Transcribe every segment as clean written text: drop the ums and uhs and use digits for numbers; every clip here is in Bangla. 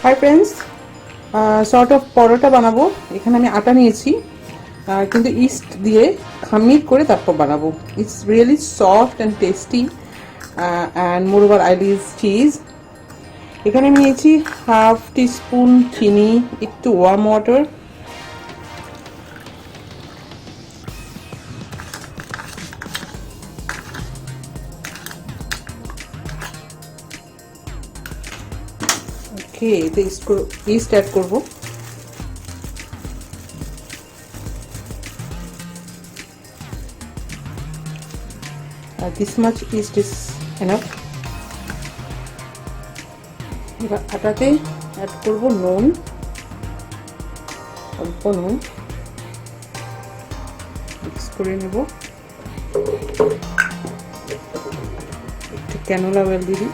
হাই ফ্রেন্ডস, সর্ট অফ পরোটা বানাবো। এখানে আমি আটা নিয়েছি, কিন্তু ইস্ট দিয়ে খামির করে তারপর বানাবো। It's really soft and tasty and more over I use cheese. এখানে আমি নিয়েছি হাফ টিস্পুন চিনি, একটু ওয়ার্ম ওয়াটার, ওকে। এতে ইস্ট অ্যাড করবো। This much yeast is enough. এবার আটাতে অ্যাড করব নুন, অল্প নুন মিক্স করে নেব। একটু ক্যানোলা অয়েল দিয়ে দিই।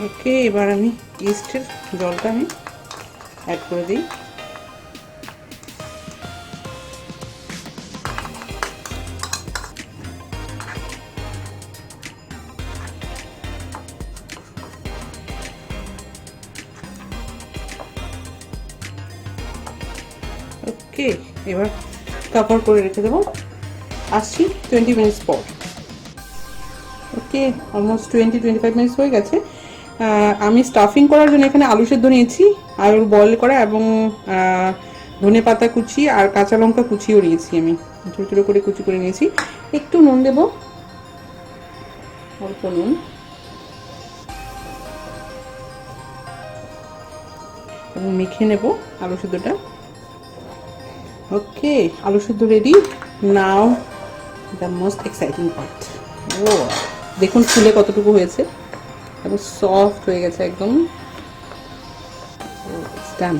ওকে, এবার আমি ইস্টের জলটা আমি অ্যাড করে দিই। ওকে, এবার কভার করে রেখে দেবো। আসছি 20 মিনিটস পর। ওকে, অলমোস্ট 20-25 মিনিটস হয়ে গেছে। আমি স্টাফিং করার জন্য এখানে আলু সেদ্ধ নিয়েছি, আলু বয়েল করা, এবং ধনে পাতা কুচি আর কাঁচা লঙ্কা কুচিও নিয়েছি। আমি ছোটো ছোটো করে কুচি করে নিয়েছি। একটু নুন দেব, অল্প নুন, এবং মেখে নেব আলু সেদ্ধটা। ওকে, আলু সেদ্ধ ready. Now the most exciting part. ও দেখুন ফুলে কতটুকু হয়েছে, এবং সফট হয়ে গেছে একদম। ডান।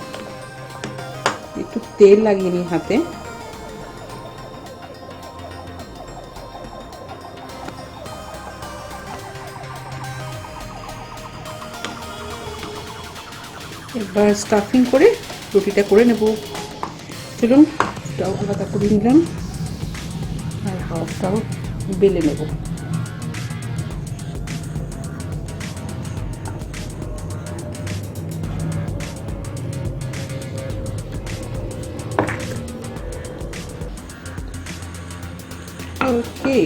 একটু তেল লাগিয়ে নিই হাতে। এবার স্টাফিং করে রুটিটা করে নেব। চলুন, স্টাও আলাদা করে নিলাম আর হাফটাও বেলে নেব। ওকে,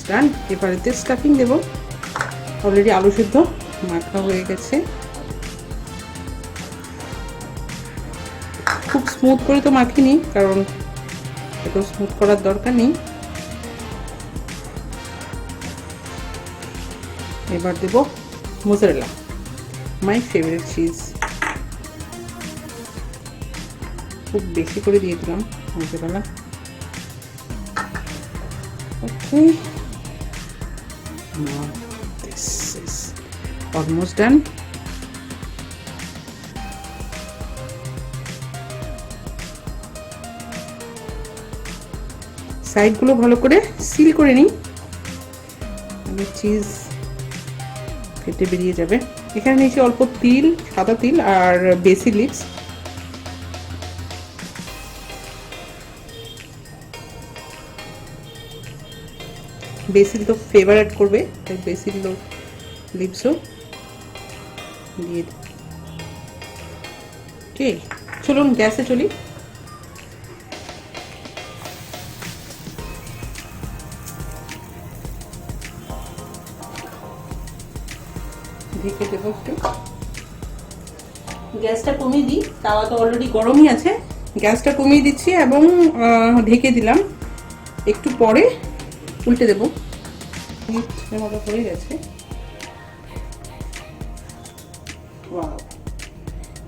ডান। এবারেতে স্টাফিং দেব। অলরেডি আলু সিদ্ধ মাখা হয়ে গেছে। খুব স্মুথ করে তো মাখিনি, কারণ এত স্মুথ করার দরকার নেই। এবার দেব মোজারেলা, মাই ফেভারিট চিজ। খুব বেশি করে দিয়ে দিলাম mozzarella. Okay, now this is almost done. সাইডগুলো ভালো করে সিল করে নিই, চিজ ফেটে বেরিয়ে যাবে। এখানে নিয়েছি অল্প তিল, সাদা তিল আর বেসিল লিভস। বেসিল তো ফ্লেভার অ্যাড করবে, তাই বেসিল লিভসও দিয়ে দিই। ঠিক, চলুন গ্যাসে চলি। ঢেকে দেবো একটু। গ্যাসটা কমিয়ে দিই, তাওয়া তো অলরেডি গরমই আছে। গ্যাসটা কমিয়ে দিচ্ছি এবং ঢেকে দিলাম। একটু পরে উল্টে দেবো। মতো হয়ে গেছে।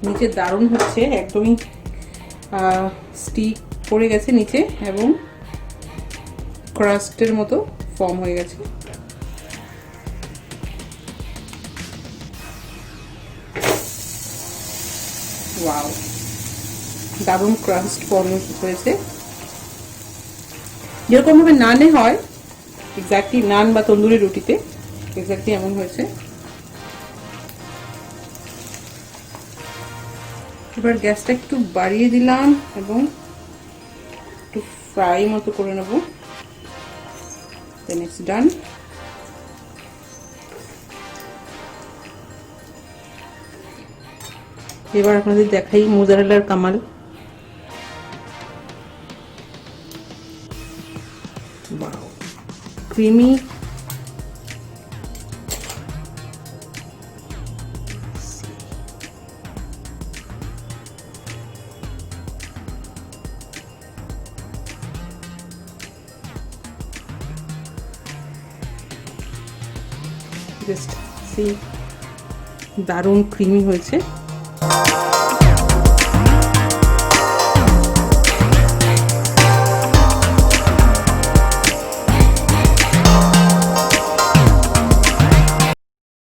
নিচে দারুণ হচ্ছে, একদমই স্টিক পড়ে গেছে নিচে, এবং ক্রাস্টের মতো ফর্ম হয়ে গেছে। ওয়াও, দারুণ ক্রাস্ট ফর্ম হয়েছে, যেরকম ভাবে নানে হয়, এক্স্যাক্টলি নান বা তন্দুরি রুটিতে এক্স্যাক্টলি এমন হয়েছে। এবার গ্যাসটা একটু বাড়িয়ে দিলাম এবং একটু ফ্রাই মতো করে নেব। Then it's done. এবার আপনাদের দেখাই মোজারেলার কামাল। Wow, creamy. জাস্ট সি, দারুণ ক্রিমি হয়েছে।